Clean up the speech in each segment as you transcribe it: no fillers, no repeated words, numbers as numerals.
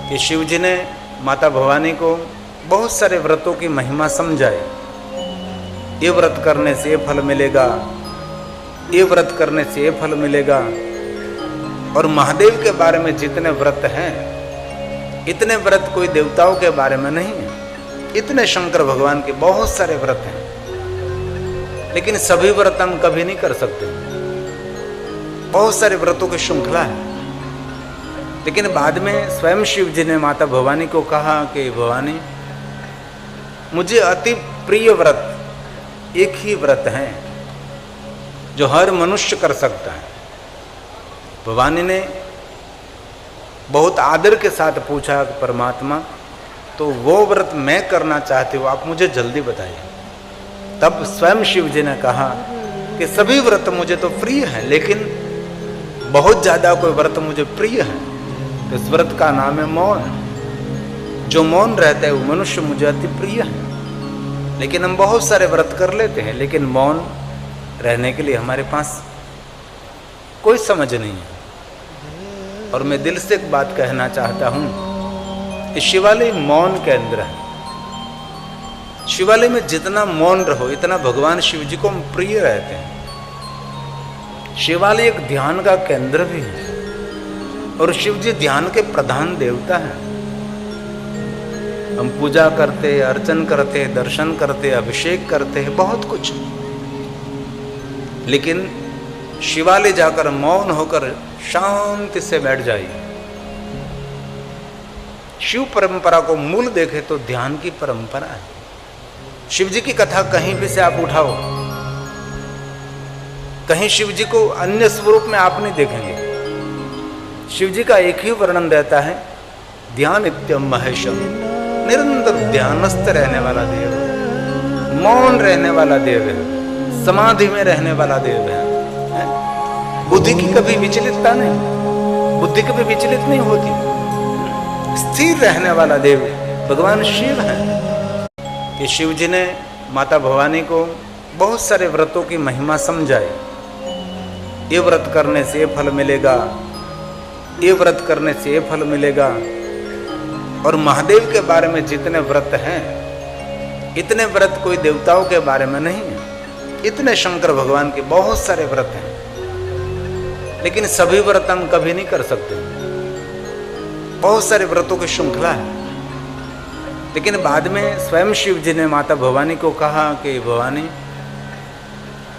कि शिव जी ने माता भवानी को बहुत सारे व्रतों की महिमा समझाई। ये व्रत करने से ये फल मिलेगा, ये व्रत करने से ये फल मिलेगा। और महादेव के बारे में जितने व्रत हैं, इतने व्रत कोई देवताओं के बारे में नहीं है। इतने शंकर भगवान के बहुत सारे व्रत हैं, लेकिन सभी व्रत हम कभी नहीं कर सकते। बहुत सारे व्रतों की श्रृंखला है। लेकिन बाद में स्वयं शिव जी ने माता भवानी को कहा कि भवानी, मुझे अति प्रिय व्रत एक ही व्रत है जो हर मनुष्य कर सकता है। भवानी ने बहुत आदर के साथ पूछा, परमात्मा तो वो व्रत मैं करना चाहती हूँ, आप मुझे जल्दी बताइए। तब स्वयं शिव जी ने कहा कि सभी व्रत मुझे तो प्रिय है, लेकिन बहुत ज्यादा कोई व्रत मुझे प्रिय है। तो इस व्रत का नाम है मौन। जो मौन रहता है वो मनुष्य मुझे अति प्रिय है। लेकिन हम बहुत सारे व्रत कर लेते हैं, लेकिन मौन रहने के लिए हमारे पास कोई समझ नहीं है। और मैं दिल से एक बात कहना चाहता हूं, इस शिवालय मौन के अंदर है। शिवालय में जितना मौन रहो, इतना भगवान शिव जी को हम प्रिय रहते हैं। शिवालय एक ध्यान का केंद्र भी है, और शिव जी ध्यान के प्रधान देवता हैं। हम पूजा करते, अर्चन करते, दर्शन करते, अभिषेक करते हैं, बहुत कुछ। लेकिन शिवालय जाकर मौन होकर शांति से बैठ जाइए। शिव परंपरा को मूल देखे तो ध्यान की परंपरा है। शिव जी की कथा कहीं भी से आप उठाओ, कहीं शिव जी को अन्य स्वरूप में आप नहीं देखेंगे। शिव जी का एक ही वर्णन रहता है, ध्यान इत्यम महेशम। निरंतर ध्यानस्थ रहने वाला देव है, मौन रहने वाला देव है, समाधि में रहने वाला देव है। बुद्धि की कभी विचलितता नहीं, बुद्धि कभी विचलित नहीं होती। स्थिर रहने वाला देव भगवान शिव है। कि शिव जी ने माता भवानी को बहुत सारे व्रतों की महिमा समझाई। ये व्रत करने से ये फल मिलेगा, ये व्रत करने से ये फल मिलेगा। और महादेव के बारे में जितने व्रत हैं, इतने व्रत कोई देवताओं के बारे में नहीं है। इतने शंकर भगवान के बहुत सारे व्रत हैं, लेकिन सभी व्रत हम कभी नहीं कर सकते। बहुत सारे व्रतों की श्रृंखला है। लेकिन बाद में स्वयं शिव जी ने माता भवानी को कहा कि भवानी,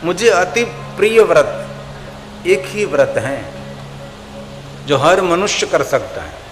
मुझे अति प्रिय व्रत एक ही व्रत है जो हर मनुष्य कर सकता है।